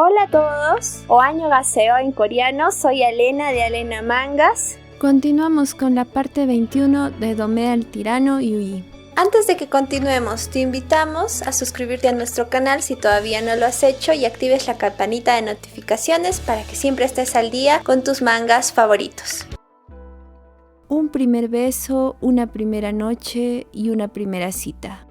Hola a todos, o annyeonghaseyo en coreano, soy Alena de Alena Mangas. Continuamos con la parte 21 de Domea el tirano Yui. Antes de que continuemos, te invitamos a suscribirte a nuestro canal si todavía no lo has hecho y actives la campanita de notificaciones para que siempre estés al día con tus mangas favoritos. Un primer beso, una primera noche y una primera cita.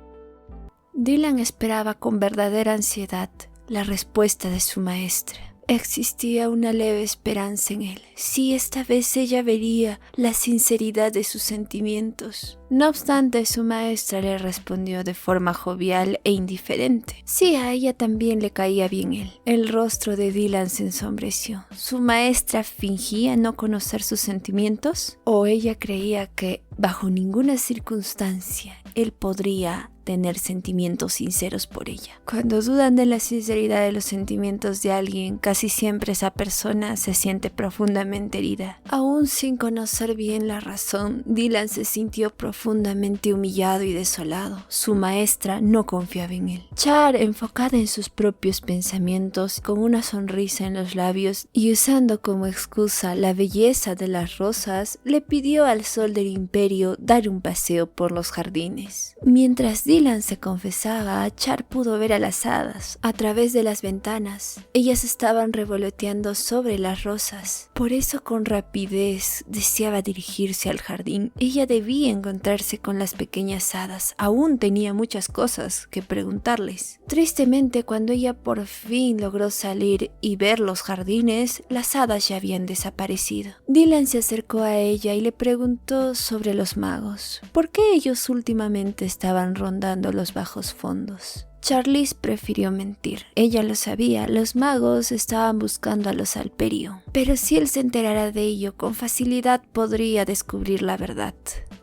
Dylan esperaba con verdadera ansiedad la respuesta de su maestra. Existía una leve esperanza en él. Sí, esta vez ella vería la sinceridad de sus sentimientos. No obstante, su maestra le respondió de forma jovial e indiferente. Sí, a ella también le caía bien él. El rostro de Dylan se ensombreció. ¿Su maestra fingía no conocer sus sentimientos? ¿O ella creía que, bajo ninguna circunstancia, él podría tener sentimientos sinceros por ella? Cuando dudan de la sinceridad de los sentimientos de alguien, casi siempre esa persona se siente profundamente herida. Aún sin conocer bien la razón, Dylan se sintió profundamente humillado y desolado. Su maestra no confiaba en él. Char, enfocada en sus propios pensamientos, con una sonrisa en los labios y usando como excusa la belleza de las rosas, le pidió al sol del imperio dar un paseo por los jardines. Mientras Dylan se confesaba, Char pudo ver a las hadas a través de las ventanas. Ellas estaban revoloteando sobre las rosas. Por eso con rapidez deseaba dirigirse al jardín. Ella debía encontrarse con las pequeñas hadas. Aún tenía muchas cosas que preguntarles. Tristemente, cuando ella por fin logró salir y ver los jardines, las hadas ya habían desaparecido. Dylan se acercó a ella y le preguntó sobre los magos. ¿Por qué ellos últimamente estaban rondando los bajos fondos? Charlize prefirió mentir. Ella lo sabía, los magos estaban buscando a los Alperio. Pero si él se enterara de ello, con facilidad podría descubrir la verdad.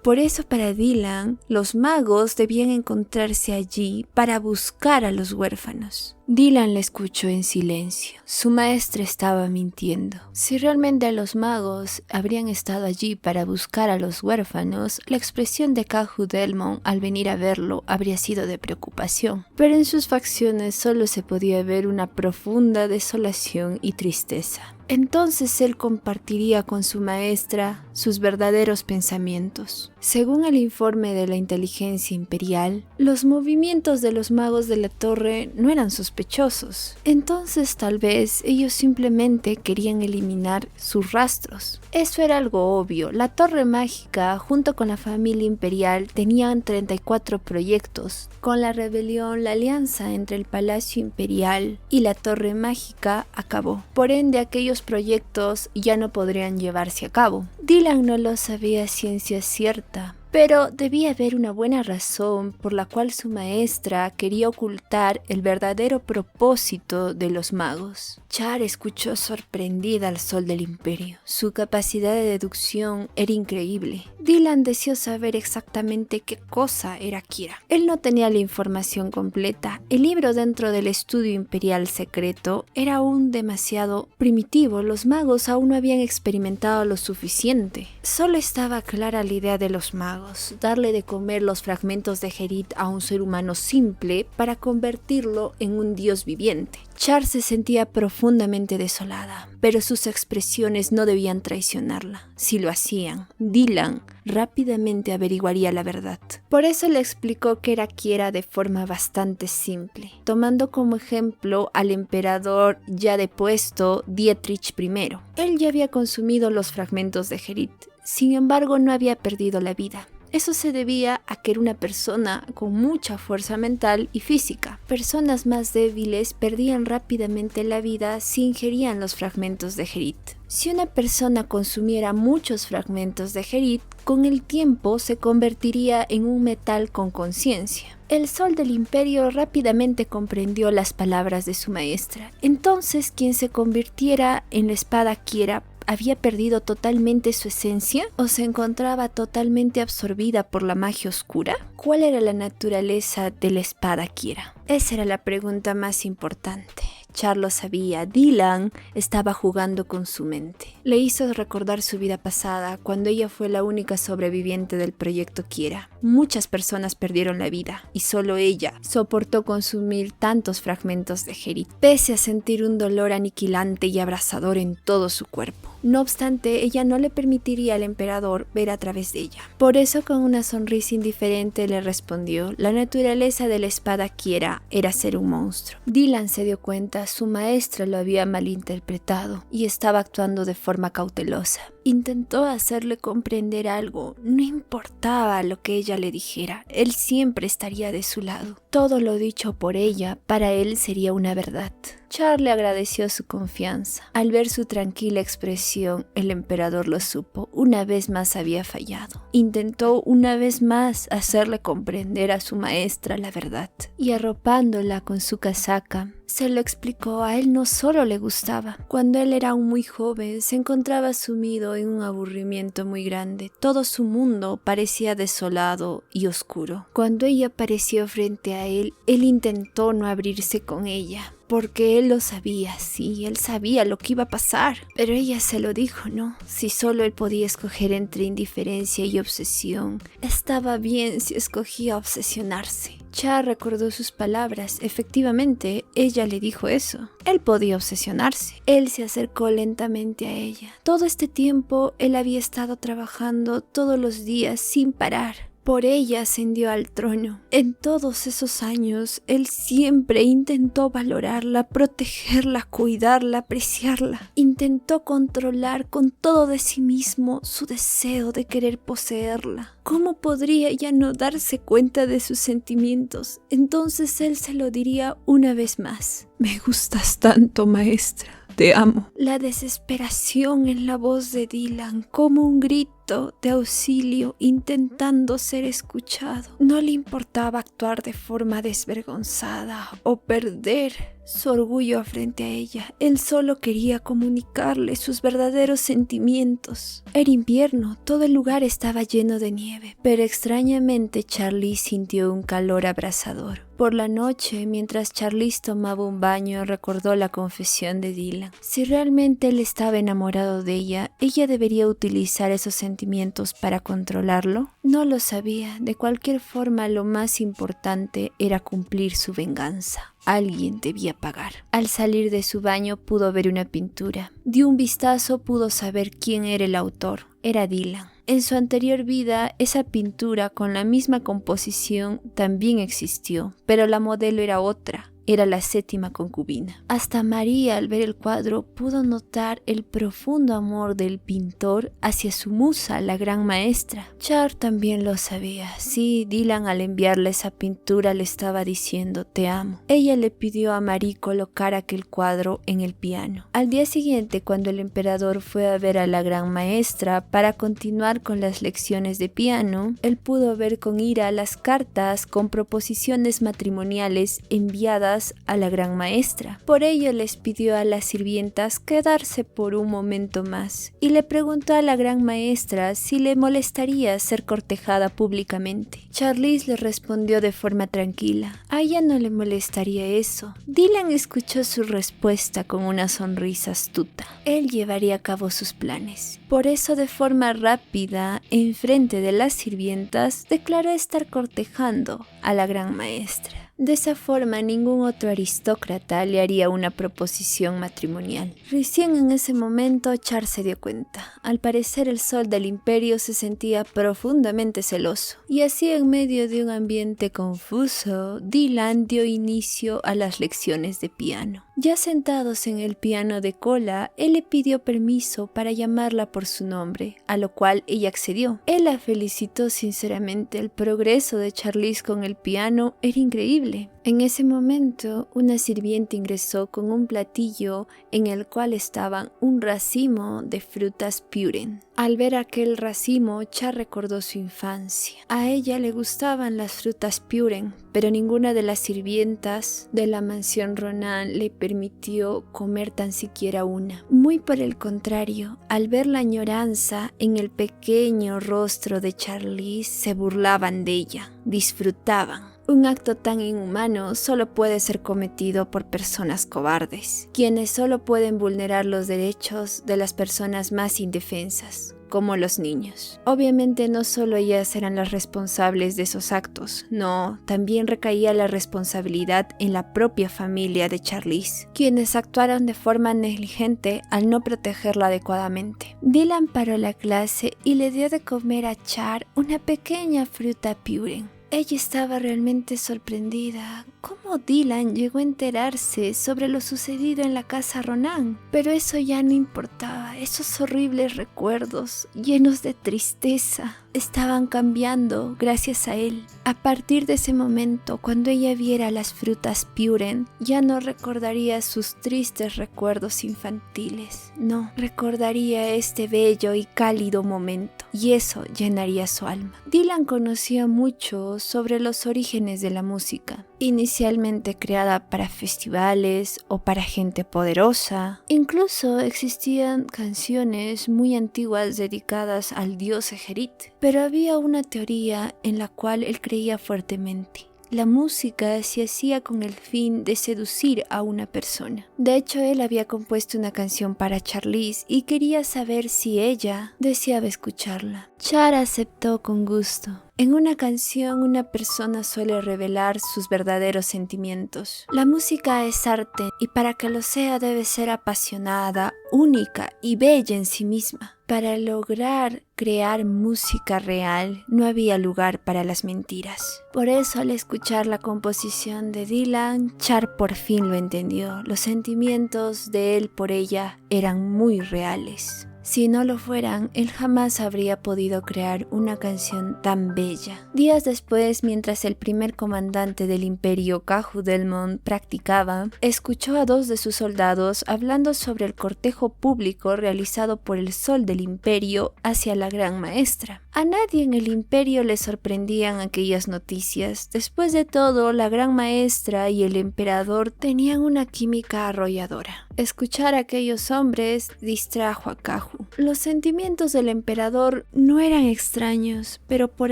Por eso para Dylan, los magos debían encontrarse allí para buscar a los huérfanos. Dylan le escuchó en silencio. Su maestra estaba mintiendo. Si realmente los magos habrían estado allí para buscar a los huérfanos, la expresión de Kaju Delmon al venir a verlo habría sido de preocupación. Pero en sus facciones solo se podía ver una profunda desolación y tristeza. Entonces él compartiría con su maestra sus verdaderos pensamientos. Según el informe de la inteligencia imperial, los movimientos de los magos de la torre no eran sospechosos. Entonces tal vez ellos simplemente querían eliminar sus rastros. Eso era algo obvio. La torre mágica, junto con la familia imperial, tenían 34 proyectos. Con la rebelión, la alianza entre el Palacio Imperial y la torre mágica acabó. Por ende, aquellos proyectos ya no podrían llevarse a cabo. Dylan no lo sabía a ciencia cierta, pero debía haber una buena razón por la cual su maestra quería ocultar el verdadero propósito de los magos. Char escuchó sorprendida al sol del imperio. Su capacidad de deducción era increíble. Dylan deseó saber exactamente qué cosa era Kira. Él no tenía la información completa. El libro dentro del estudio imperial secreto era aún demasiado primitivo. Los magos aún no habían experimentado lo suficiente. Solo estaba clara la idea de los magos. Darle de comer los fragmentos de Gerit a un ser humano simple para convertirlo en un dios viviente. Char se sentía profundamente desolada, pero sus expresiones no debían traicionarla. Si lo hacían, Dylan rápidamente averiguaría la verdad. Por eso le explicó que era Kira de forma bastante simple, tomando como ejemplo al emperador ya depuesto Dietrich I. Él ya había consumido los fragmentos de Gerit, sin embargo no había perdido la vida. Eso se debía a que era una persona con mucha fuerza mental y física. Personas más débiles perdían rápidamente la vida si ingerían los fragmentos de Gerit. Si una persona consumiera muchos fragmentos de Gerit, con el tiempo se convertiría en un metal con conciencia. El sol del imperio rápidamente comprendió las palabras de su maestra. Entonces, quien se convirtiera en la espada Kira ¿había perdido totalmente su esencia o se encontraba totalmente absorbida por la magia oscura? ¿Cuál era la naturaleza de la espada Kira? Esa era la pregunta más importante. Char lo sabía, Dylan estaba jugando con su mente. Le hizo recordar su vida pasada, cuando ella fue la única sobreviviente del proyecto Quiera. Muchas personas perdieron la vida, y solo ella soportó consumir tantos fragmentos de Herit, pese a sentir un dolor aniquilante y abrasador en todo su cuerpo. No obstante, ella no le permitiría al emperador ver a través de ella. Por eso, con una sonrisa indiferente, le respondió: la naturaleza de la espada Quiera era ser un monstruo. Dylan se dio cuenta, su maestra lo había malinterpretado y estaba actuando de forma cautelosa. Intentó hacerle comprender algo, no importaba lo que ella le dijera, él siempre estaría de su lado. Todo lo dicho por ella, para él sería una verdad. Char le agradeció su confianza. Al ver su tranquila expresión, el emperador lo supo. Una vez más había fallado. Intentó una vez más hacerle comprender a su maestra la verdad. Y arropándola con su casaca, se lo explicó. A él no solo le gustaba. Cuando él era aún muy joven, se encontraba sumido en un aburrimiento muy grande. Todo su mundo parecía desolado y oscuro. Cuando ella apareció frente a él intentó no abrirse con ella. Porque él lo sabía, sí, él sabía lo que iba a pasar. Pero ella se lo dijo, ¿no? Si solo él podía escoger entre indiferencia y obsesión, estaba bien si escogía obsesionarse. Char recordó sus palabras. Efectivamente, ella le dijo eso. Él podía obsesionarse. Él se acercó lentamente a ella. Todo este tiempo, él había estado trabajando todos los días sin parar. Por ella ascendió al trono. En todos esos años, él siempre intentó valorarla, protegerla, cuidarla, apreciarla. Intentó controlar con todo de sí mismo su deseo de querer poseerla. ¿Cómo podría ella no darse cuenta de sus sentimientos? Entonces él se lo diría una vez más. Me gustas tanto, maestra. Te amo. La desesperación en la voz de Dylan, como un grito de auxilio intentando ser escuchado. No le importaba actuar de forma desvergonzada o perder su orgullo frente a ella. Él solo quería comunicarle sus verdaderos sentimientos. Era invierno, todo el lugar estaba lleno de nieve, pero extrañamente Charlize sintió un calor abrasador. Por la noche, mientras Charlize tomaba un baño, recordó la confesión de Dylan. Si realmente él estaba enamorado de ella debería utilizar esos sentimientos para controlarlo. No lo sabía. De cualquier forma, lo más importante era cumplir su venganza. Alguien debía pagar. Al salir de su baño pudo ver una pintura. De un vistazo pudo saber quién era el autor. Era Dylan. En su anterior vida, esa pintura con la misma composición también existió, pero la modelo era otra. Era la 7ª concubina. Hasta María, al ver el cuadro, pudo notar el profundo amor del pintor hacia su musa, la gran maestra. Char también lo sabía. Sí, Dylan al enviarle esa pintura le estaba diciendo te amo. Ella le pidió a Marie colocar aquel cuadro en el piano. Al día siguiente, cuando el emperador fue a ver a la gran maestra para continuar con las lecciones de piano, él pudo ver con ira las cartas con proposiciones matrimoniales enviadas a la gran maestra. Por ello les pidió a las sirvientas quedarse por un momento más y le preguntó a la gran maestra si le molestaría ser cortejada públicamente. Charlize le respondió de forma tranquila. A ella no le molestaría eso. Dylan escuchó su respuesta con una sonrisa astuta. Él llevaría a cabo sus planes. Por eso, de forma rápida, en frente de las sirvientas, declaró estar cortejando a la gran maestra. De esa forma, ningún otro aristócrata le haría una proposición matrimonial. Recién en ese momento, Char se dio cuenta. Al parecer, el sol del imperio se sentía profundamente celoso. Y así, en medio de un ambiente confuso, Dylan dio inicio a las lecciones de piano. Ya sentados en el piano de cola, él le pidió permiso para llamarla por su nombre, a lo cual ella accedió. Él la felicitó sinceramente. El progreso de Charlize con el piano era increíble. En ese momento, una sirvienta ingresó con un platillo en el cual estaban un racimo de frutas Puren. Al ver aquel racimo, Char recordó su infancia. A ella le gustaban las frutas Puren, pero ninguna de las sirvientas de la mansión Ronan le permitió comer tan siquiera una. Muy por el contrario, al ver la añoranza en el pequeño rostro de Charlize, se burlaban de ella, disfrutaban. Un acto tan inhumano solo puede ser cometido por personas cobardes, quienes solo pueden vulnerar los derechos de las personas más indefensas, como los niños. Obviamente no solo ellas eran las responsables de esos actos, no, también recaía la responsabilidad en la propia familia de Charlize, quienes actuaron de forma negligente al no protegerla adecuadamente. Dylan paró la clase y le dio de comer a Char una pequeña fruta puren. Ella estaba realmente sorprendida. ¿Cómo Dylan llegó a enterarse sobre lo sucedido en la casa Ronan? Pero eso ya no importaba. Esos horribles recuerdos, llenos de tristeza, estaban cambiando gracias a él. A partir de ese momento, cuando ella viera las frutas puren, ya no recordaría sus tristes recuerdos infantiles. No, recordaría este bello y cálido momento, y eso llenaría su alma. Dylan conocía mucho sobre los orígenes de la música, inicialmente creada para festivales o para gente poderosa. Incluso existían canciones muy antiguas dedicadas al dios Ejerit, pero había una teoría en la cual él creía fuertemente. La música se hacía con el fin de seducir a una persona. De hecho, él había compuesto una canción para Charlize y quería saber si ella deseaba escucharla. Char aceptó con gusto. En una canción, una persona suele revelar sus verdaderos sentimientos. La música es arte y para que lo sea debe ser apasionada, única y bella en sí misma. Para lograr crear música real, no había lugar para las mentiras. Por eso, al escuchar la composición de Dylan, Char por fin lo entendió. Los sentimientos de él por ella eran muy reales. Si no lo fueran, él jamás habría podido crear una canción tan bella. Días después, mientras el primer comandante del imperio, Caju Delmont, practicaba, escuchó a 2 de sus soldados hablando sobre el cortejo público realizado por el sol del imperio hacia la gran maestra. A nadie en el imperio le sorprendían aquellas noticias. Después de todo, la gran maestra y el emperador tenían una química arrolladora. Escuchar a aquellos hombres distrajo a Caju. Los sentimientos del emperador no eran extraños, pero por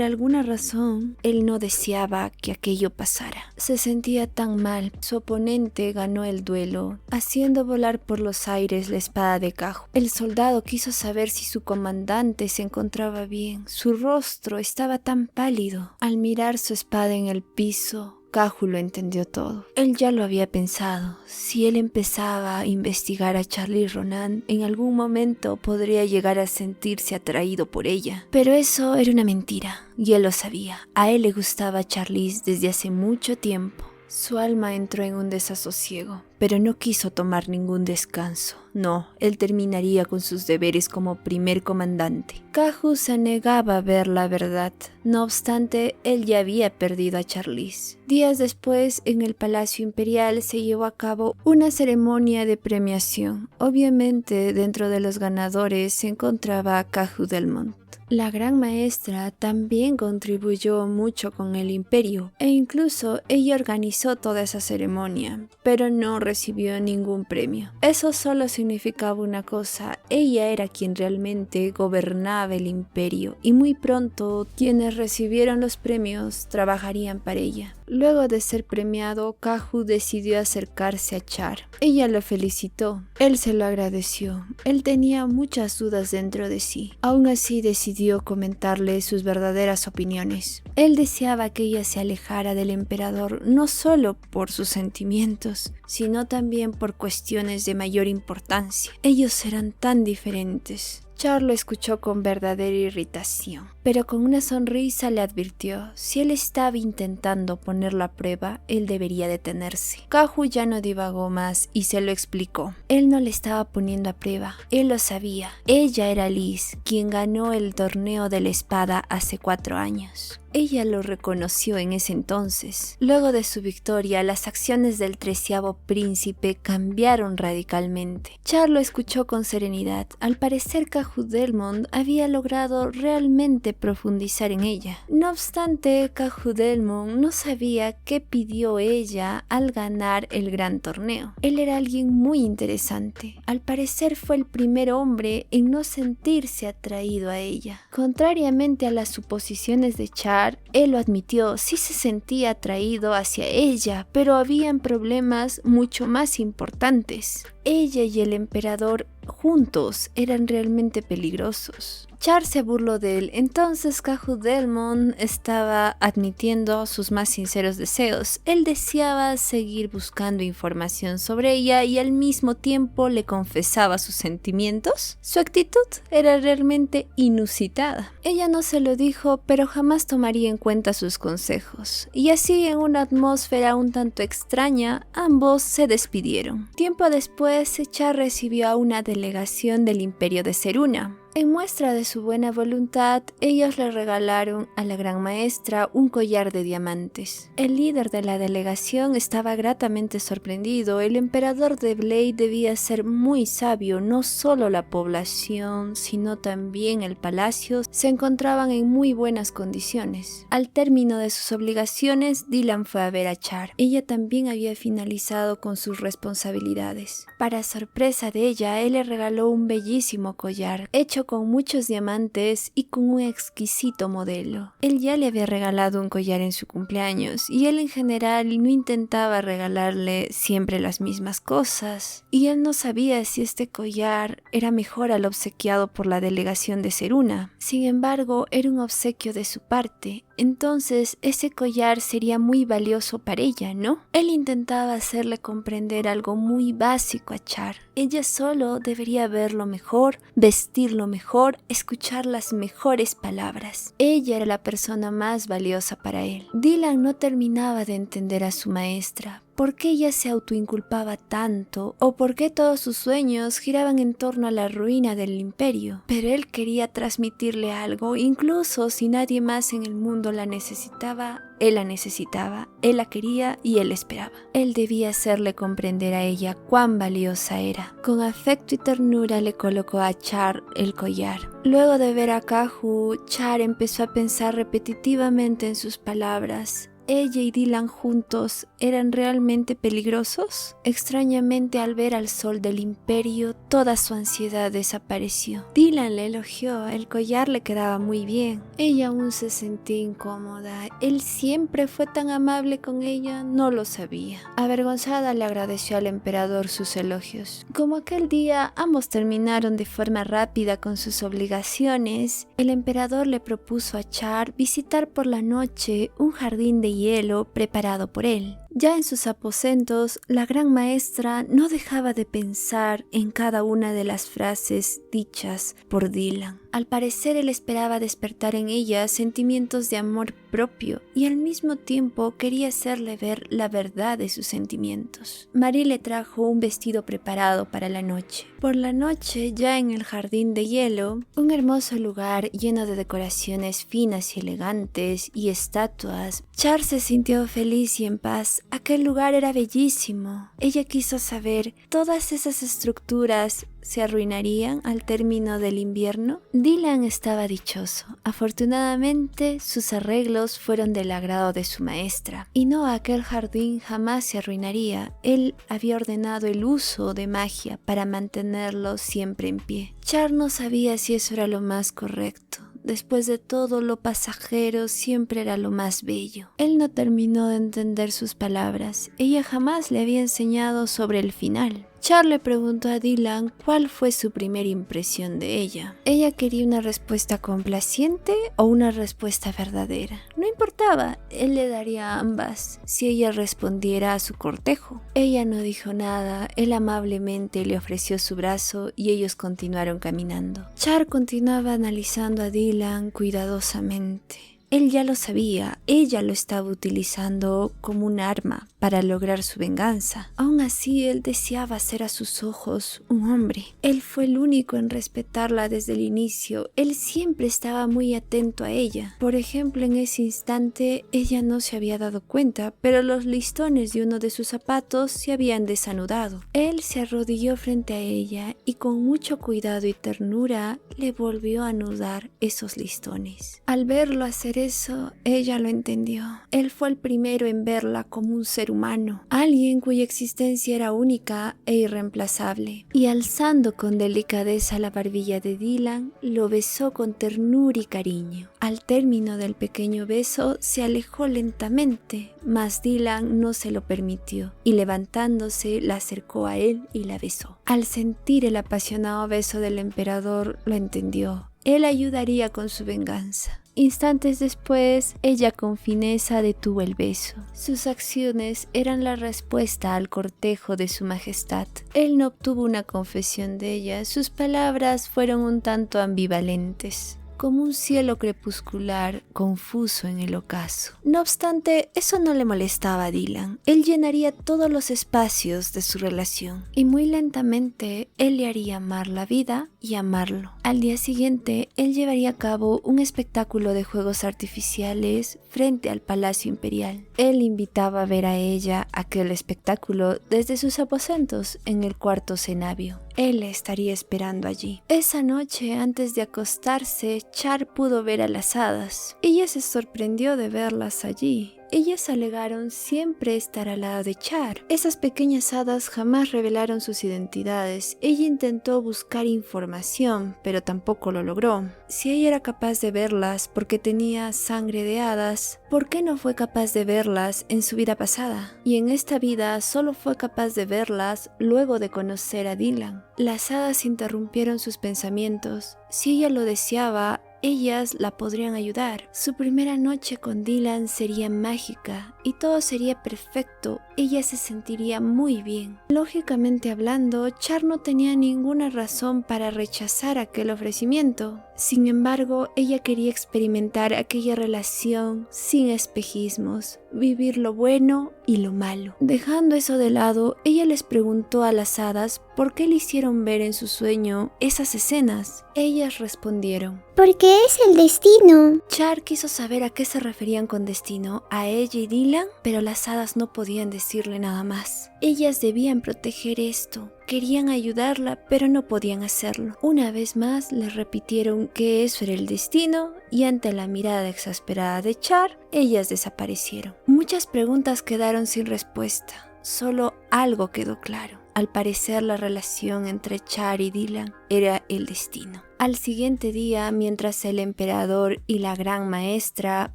alguna razón él no deseaba que aquello pasara. Se sentía tan mal. Su oponente ganó el duelo, haciendo volar por los aires la espada de Caju. El soldado quiso saber si su comandante se encontraba bien. Su rostro estaba tan pálido. Al mirar su espada en el piso, Caju lo entendió todo. Él ya lo había pensado. Si él empezaba a investigar a Charlize Ronan, en algún momento podría llegar a sentirse atraído por ella. Pero eso era una mentira, y él lo sabía. A él le gustaba Charlize desde hace mucho tiempo. Su alma entró en un desasosiego, pero no quiso tomar ningún descanso. No, él terminaría con sus deberes como primer comandante. Caju se negaba a ver la verdad. No obstante, él ya había perdido a Charlize. Días después, en el Palacio Imperial se llevó a cabo una ceremonia de premiación. Obviamente, dentro de los ganadores se encontraba Caju Delmont. La gran maestra también contribuyó mucho con el imperio e incluso ella organizó toda esa ceremonia, pero no recibió ningún premio. Eso solo significaba una cosa: ella era quien realmente gobernaba el imperio y muy pronto quienes recibieron los premios trabajarían para ella. Luego de ser premiado, Caju decidió acercarse a Char. Ella lo felicitó. Él se lo agradeció. Él tenía muchas dudas dentro de sí. Aún así decidió comentarle sus verdaderas opiniones. Él deseaba que ella se alejara del emperador no solo por sus sentimientos, sino también por cuestiones de mayor importancia. Ellos eran tan diferentes. Char lo escuchó con verdadera irritación, pero con una sonrisa le advirtió: si él estaba intentando ponerlo a prueba, él debería detenerse. Caju ya no divagó más y se lo explicó. Él no le estaba poniendo a prueba, él lo sabía. Ella era Liz, quien ganó el torneo de la espada hace 4 años. Ella lo reconoció en ese entonces. Luego de su victoria, las acciones del 13º príncipe cambiaron radicalmente. Char lo escuchó con serenidad. Al parecer, Kahu Delmont había logrado realmente profundizar en ella. No obstante, Kahu Delmont no sabía qué pidió ella al ganar el gran torneo. Él era alguien muy interesante. Al parecer fue el primer hombre en no sentirse atraído a ella. Contrariamente a las suposiciones de Char, él lo admitió, sí se sentía atraído hacia ella, pero habían problemas mucho más importantes. Ella y el emperador juntos eran realmente peligrosos. Char se burló de él, entonces Kahu Delmont estaba admitiendo sus más sinceros deseos. Él deseaba seguir buscando información sobre ella y al mismo tiempo le confesaba sus sentimientos. Su actitud era realmente inusitada. Ella no se lo dijo, pero jamás tomaría en cuenta sus consejos. Y así, en una atmósfera un tanto extraña, ambos se despidieron. Tiempo después, Char recibió a una delegación del Imperio de Seruna. En muestra de su buena voluntad, ellos le regalaron a la gran maestra un collar de diamantes. El líder de la delegación estaba gratamente sorprendido. El emperador de Blade debía ser muy sabio. No solo la población, sino también el palacio se encontraban en muy buenas condiciones. Al término de sus obligaciones, Dylan fue a ver a Char. Ella también había finalizado con sus responsabilidades. Para sorpresa de ella, él le regaló un bellísimo collar, hecho con muchos diamantes y con un exquisito modelo. Él ya le había regalado un collar en su cumpleaños y él en general no intentaba regalarle siempre las mismas cosas. Y él no sabía si este collar era mejor al obsequiado por la delegación de Seruna. Sin embargo, era un obsequio de su parte. Entonces ese collar sería muy valioso para ella, ¿no? Él intentaba hacerle comprender algo muy básico a Char. Ella solo debería verlo mejor, vestirlo mejor, escuchar las mejores palabras. Ella era la persona más valiosa para él. Dylan no terminaba de entender a su maestra. ¿Por qué ella se autoinculpaba tanto? ¿O por qué todos sus sueños giraban en torno a la ruina del imperio? Pero él quería transmitirle algo, incluso si nadie más en el mundo la necesitaba, él la necesitaba, él la quería y él esperaba. Él debía hacerle comprender a ella cuán valiosa era. Con afecto y ternura le colocó a Char el collar. Luego de ver a Kahu, Char empezó a pensar repetitivamente en sus palabras. ¿Ella y Dylan juntos eran realmente peligrosos? Extrañamente, al ver al sol del imperio, toda su ansiedad desapareció. Dylan le elogió, el collar le quedaba muy bien. Ella aún se sentía incómoda. Él siempre fue tan amable con ella, no lo sabía. Avergonzada, le agradeció al emperador sus elogios. Como aquel día ambos terminaron de forma rápida con sus obligaciones, el emperador le propuso a Char visitar por la noche un jardín de hielo preparado por él. Ya en sus aposentos, la gran maestra no dejaba de pensar en cada una de las frases dichas por Dylan. Al parecer, él esperaba despertar en ella sentimientos de amor propio y al mismo tiempo quería hacerle ver la verdad de sus sentimientos. Marie le trajo un vestido preparado para la noche. Por la noche, ya en el jardín de hielo, un hermoso lugar lleno de decoraciones finas y elegantes y estatuas, Char se sintió feliz y en paz. Aquel lugar era bellísimo. Ella quiso saber, ¿todas esas estructuras se arruinarían al término del invierno? Dylan estaba dichoso. Afortunadamente, sus arreglos fueron del agrado de su maestra. Y no, aquel jardín jamás se arruinaría. Él había ordenado el uso de magia para mantenerlo siempre en pie. Char no sabía si eso era lo más correcto. Después de todo, lo pasajero siempre era lo más bello. Él no terminó de entender sus palabras. Ella jamás le había enseñado sobre el final. Char le preguntó a Dylan cuál fue su primera impresión de ella. Ella quería una respuesta complaciente o una respuesta verdadera. No importaba, él le daría ambas si ella respondiera a su cortejo. Ella no dijo nada, él amablemente le ofreció su brazo y ellos continuaron caminando. Char continuaba analizando a Dylan cuidadosamente. Él ya lo sabía, ella lo estaba utilizando como un arma para lograr su venganza. Aún así, él deseaba ser a sus ojos un hombre. Él fue el único en respetarla desde el inicio. Él siempre estaba muy atento a ella. Por ejemplo, en ese instante, ella no se había dado cuenta, pero los listones de uno de sus zapatos se habían desanudado. Él se arrodilló frente a ella y con mucho cuidado y ternura le volvió a anudar esos listones. Al verlo hacer eso, ella lo entendió. Él fue el primero en verla como un ser humano, alguien cuya existencia era única e irreemplazable. Y alzando con delicadeza la barbilla de Dylan, lo besó con ternura y cariño. Al término del pequeño beso, se alejó lentamente, mas Dylan no se lo permitió, y levantándose la acercó a él y la besó. Al sentir el apasionado beso del emperador, lo entendió. Él ayudaría con su venganza. Instantes después, ella con fineza detuvo el beso. Sus acciones eran la respuesta al cortejo de su majestad. Él no obtuvo una confesión de ella, sus palabras fueron un tanto ambivalentes, como un cielo crepuscular confuso en el ocaso. No obstante, eso no le molestaba a Dylan. Él llenaría todos los espacios de su relación y muy lentamente él le haría amar la vida y amarlo. Al día siguiente, él llevaría a cabo un espectáculo de fuegos artificiales frente al Palacio Imperial. Él invitaba a ver a ella aquel espectáculo desde sus aposentos en el cuarto cenabio. Él le estaría esperando allí. Esa noche, antes de acostarse, Char pudo ver a las hadas. Ella se sorprendió de verlas allí. Ellas alegaron siempre estar al lado de Char. Esas pequeñas hadas jamás revelaron sus identidades. Ella intentó buscar información, pero tampoco lo logró. Si ella era capaz de verlas porque tenía sangre de hadas, ¿por qué no fue capaz de verlas en su vida pasada? Y en esta vida solo fue capaz de verlas luego de conocer a Dylan. Las hadas interrumpieron sus pensamientos. Si ella lo deseaba, ellas la podrían ayudar. Su primera noche con Dylan sería mágica y todo sería perfecto. Ella se sentiría muy bien. Lógicamente hablando, Char no tenía ninguna razón para rechazar aquel ofrecimiento. Sin embargo, ella quería experimentar aquella relación sin espejismos, vivir lo bueno y lo malo. Dejando eso de lado, ella les preguntó a las hadas por qué le hicieron ver en su sueño esas escenas. Ellas respondieron: porque es el destino. Char quiso saber a qué se referían con destino, a ella y Dylan, pero las hadas no podían decirle nada más. Ellas debían proteger esto. Querían ayudarla, pero no podían hacerlo. Una vez más le repitieron que eso era el destino y ante la mirada exasperada de Char, ellas desaparecieron. Muchas preguntas quedaron sin respuesta. Solo algo quedó claro. Al parecer la relación entre Char y Dylan era el destino. Al siguiente día, mientras el emperador y la gran maestra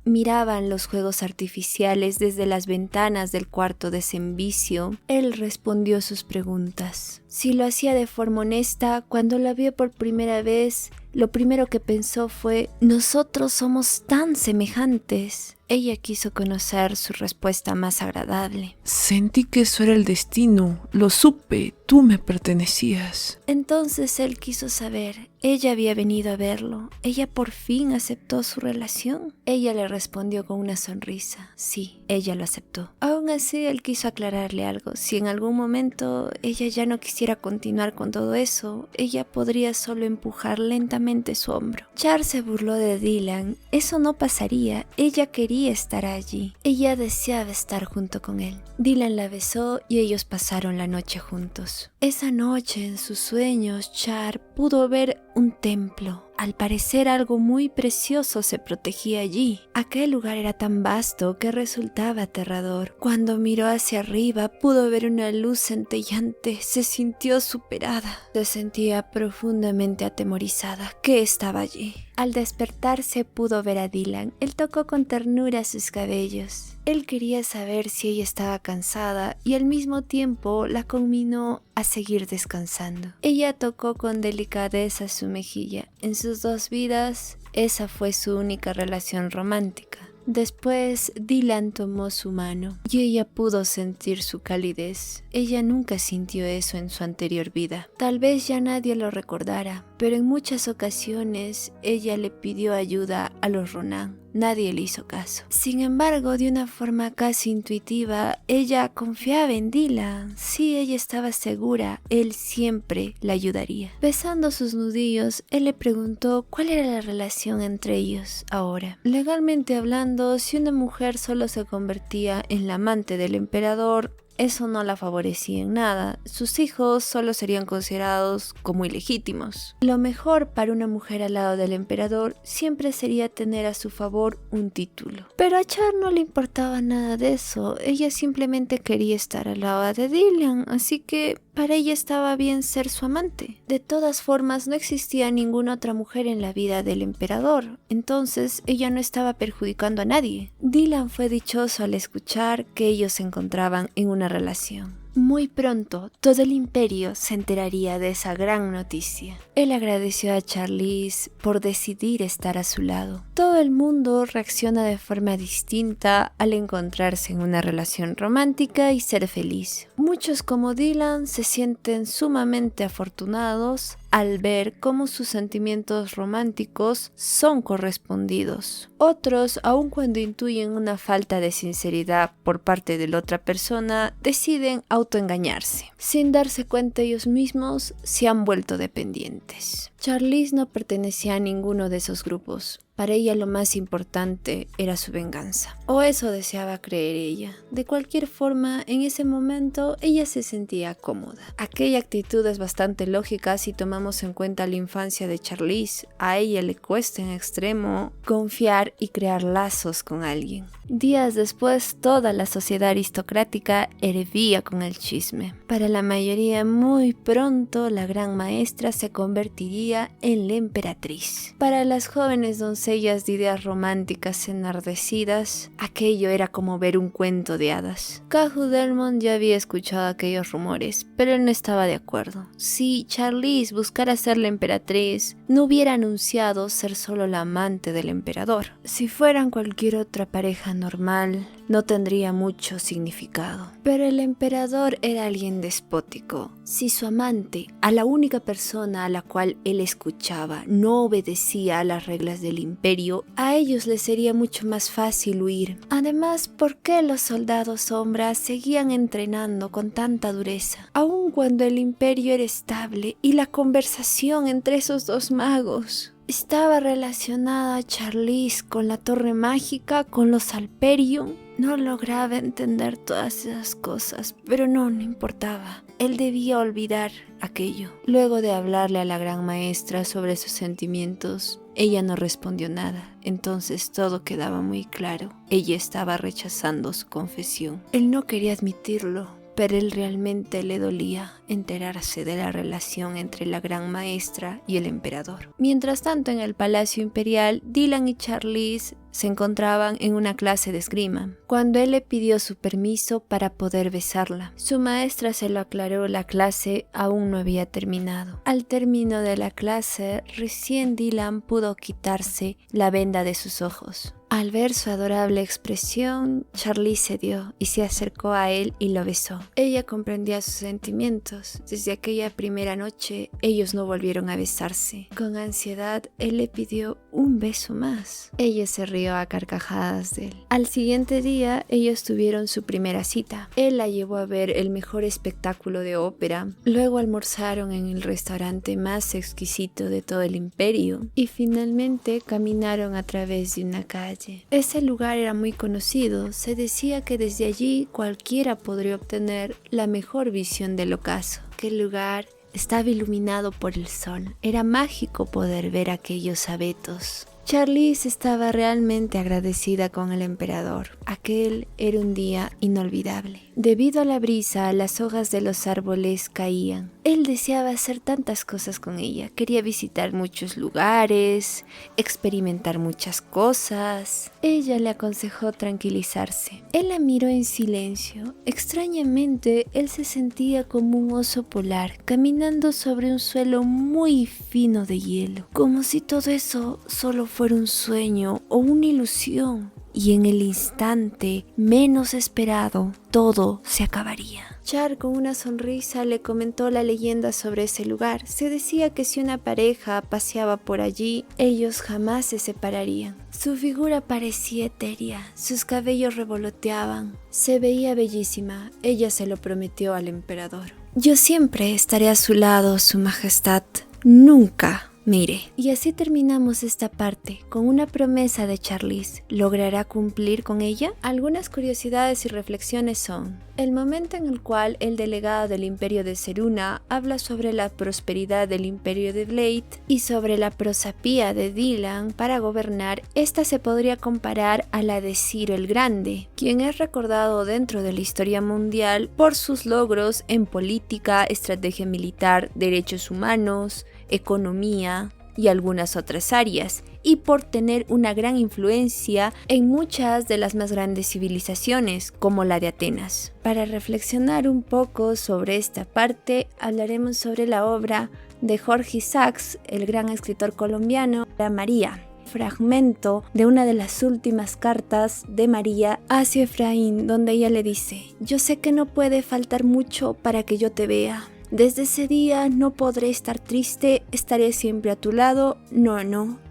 miraban los fuegos artificiales desde las ventanas del cuarto de Cenvicio, él respondió sus preguntas. Si lo hacía de forma honesta, cuando la vio por primera vez, lo primero que pensó fue: nosotros somos tan semejantes. Ella quiso conocer su respuesta más agradable. Sentí que eso era el destino, lo supe, tú me pertenecías. Entonces él quiso saber, ella había venido a verlo, ella por fin aceptó su relación. Ella le respondió con una sonrisa, sí, ella lo aceptó. Aún así él quiso aclararle algo, si en algún momento ella ya no quisiera continuar con todo eso, ella podría solo empujar lentamente su hombro. Char se burló de Dylan, eso no pasaría, ella quería estar allí. Ella deseaba estar junto con él. Dylan la besó y ellos pasaron la noche juntos. Esa noche, en sus sueños, Char pudo ver un templo. Al parecer algo muy precioso se protegía allí. Aquel lugar era tan vasto que resultaba aterrador. Cuando miró hacia arriba pudo ver una luz centellante. Se sintió superada. Se sentía profundamente atemorizada. ¿Qué estaba allí? Al despertarse pudo ver a Dylan. Él tocó con ternura sus cabellos. Él quería saber si ella estaba cansada y al mismo tiempo la conminó a seguir descansando. Ella tocó con delicadeza su mejilla. En sus dos vidas, esa fue su única relación romántica. Después, Dylan tomó su mano y ella pudo sentir su calidez. Ella nunca sintió eso en su anterior vida. Tal vez ya nadie lo recordara, pero en muchas ocasiones ella le pidió ayuda a los Ronan. Nadie le hizo caso. Sin embargo, de una forma casi intuitiva, ella confiaba en Dylan. Sí, ella estaba segura, él siempre la ayudaría. Besando sus nudillos, él le preguntó cuál era la relación entre ellos ahora. Legalmente hablando, si una mujer solo se convertía en la amante del emperador, eso no la favorecía en nada. Sus hijos solo serían considerados como ilegítimos. Lo mejor para una mujer al lado del emperador siempre sería tener a su favor un título. Pero a Char no le importaba nada de eso. Ella simplemente quería estar al lado de Dylan, así que para ella estaba bien ser su amante. De todas formas, no existía ninguna otra mujer en la vida del emperador, entonces ella no estaba perjudicando a nadie. Dylan fue dichoso al escuchar que ellos se encontraban en una relación. Muy pronto, todo el imperio se enteraría de esa gran noticia. Él agradeció a Charlize por decidir estar a su lado. Todo el mundo reacciona de forma distinta al encontrarse en una relación romántica y ser feliz. Muchos como Dylan se sienten sumamente afortunados al ver cómo sus sentimientos románticos son correspondidos. Otros, aun cuando intuyen una falta de sinceridad por parte de la otra persona, deciden autoengañarse. Sin darse cuenta ellos mismos, se han vuelto dependientes. Charlize no pertenecía a ninguno de esos grupos. Para ella lo más importante era su venganza. O eso deseaba creer ella. De cualquier forma, en ese momento ella se sentía cómoda. Aquella actitud es bastante lógica si tomamos en cuenta la infancia de Charlize. A ella le cuesta en extremo confiar y crear lazos con alguien. Días después, toda la sociedad aristocrática hervía con el chisme. Para la mayoría, muy pronto, la gran maestra se convertiría en la emperatriz. Para las jóvenes doncellas de ideas románticas enardecidas, aquello era como ver un cuento de hadas. Caju Delmont ya había escuchado aquellos rumores, pero él no estaba de acuerdo. Si Charlize buscara ser la emperatriz, no hubiera anunciado ser solo la amante del emperador. Si fueran cualquier otra pareja normal, no tendría mucho significado. Pero el emperador era alguien despótico. Si su amante, a la única persona a la cual él escuchaba, no obedecía a las reglas del imperio, a ellos les sería mucho más fácil huir. Además, ¿por qué los soldados sombras seguían entrenando con tanta dureza? Aun cuando el imperio era estable y la conversación entre esos dos magos estaba relacionada, Charlize, con la torre mágica, con los Alperion. No lograba entender todas esas cosas, pero no importaba. Él debía olvidar aquello. Luego de hablarle a la gran maestra sobre sus sentimientos, ella no respondió nada. Entonces todo quedaba muy claro. Ella estaba rechazando su confesión. Él no quería admitirlo, pero él realmente le dolía enterarse de la relación entre la gran maestra y el emperador. Mientras tanto, en el palacio imperial, Dylan y Charlize se encontraban en una clase de esgrima, cuando él le pidió su permiso para poder besarla. Su maestra se lo aclaró, la clase aún no había terminado. Al término de la clase, recién Dylan pudo quitarse la venda de sus ojos. Al ver su adorable expresión, Charlize cedió y se acercó a él y lo besó. Ella comprendía sus sentimientos. Desde aquella primera noche, ellos no volvieron a besarse. Con ansiedad, él le pidió un beso más. Ella se rió a carcajadas de él. Al siguiente día, ellos tuvieron su primera cita. Él la llevó a ver el mejor espectáculo de ópera. Luego almorzaron en el restaurante más exquisito de todo el imperio. Y finalmente caminaron a través de una calle. Ese lugar era muy conocido. Se decía que desde allí cualquiera podría obtener la mejor visión del ocaso. Aquel lugar estaba iluminado por el sol. Era mágico poder ver aquellos abetos. Charlize estaba realmente agradecida con el emperador. Aquel era un día inolvidable. Debido a la brisa, las hojas de los árboles caían. Él deseaba hacer tantas cosas con ella. Quería visitar muchos lugares, experimentar muchas cosas. Ella le aconsejó tranquilizarse. Él la miró en silencio. Extrañamente, él se sentía como un oso polar, caminando sobre un suelo muy fino de hielo. Como si todo eso solo fuera un sueño o una ilusión. Y en el instante menos esperado, todo se acabaría. Char con una sonrisa le comentó la leyenda sobre ese lugar. Se decía que si una pareja paseaba por allí, ellos jamás se separarían. Su figura parecía etérea, sus cabellos revoloteaban. Se veía bellísima, ella se lo prometió al emperador. Yo siempre estaré a su lado, su majestad. Nunca. Mire, y así terminamos esta parte con una promesa de Charlize. ¿Logrará cumplir con ella? Algunas curiosidades y reflexiones son: el momento en el cual el delegado del Imperio de Seruna habla sobre la prosperidad del Imperio de Blade y sobre la prosapía de Dylan para gobernar, esta se podría comparar a la de Ciro el Grande, quien es recordado dentro de la historia mundial por sus logros en política, estrategia militar, derechos humanos, economía y algunas otras áreas, y por tener una gran influencia en muchas de las más grandes civilizaciones, como la de Atenas. Para reflexionar un poco sobre esta parte, hablaremos sobre la obra de Jorge Isaacs, el gran escritor colombiano, La María, fragmento de una de las últimas cartas de María hacia Efraín, donde ella le dice: yo sé que no puede faltar mucho para que yo te vea. Desde ese día no podré estar triste, estaré siempre a tu lado. No,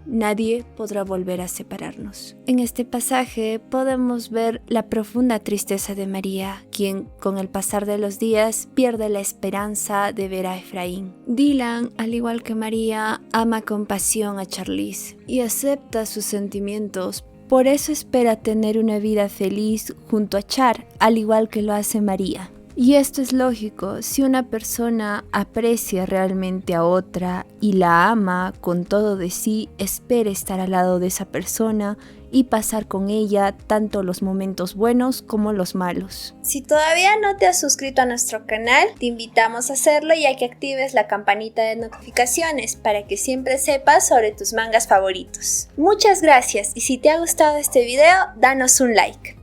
nadie podrá volver a separarnos. En este pasaje podemos ver la profunda tristeza de María, quien con el pasar de los días pierde la esperanza de ver a Efraín. Dylan, al igual que María, ama con pasión a Charlize y acepta sus sentimientos. Por eso espera tener una vida feliz junto a Char, al igual que lo hace María. Y esto es lógico, si una persona aprecia realmente a otra y la ama con todo de sí, espera estar al lado de esa persona y pasar con ella tanto los momentos buenos como los malos. Si todavía no te has suscrito a nuestro canal, te invitamos a hacerlo y a que actives la campanita de notificaciones para que siempre sepas sobre tus mangas favoritos. Muchas gracias, y si te ha gustado este video, danos un like.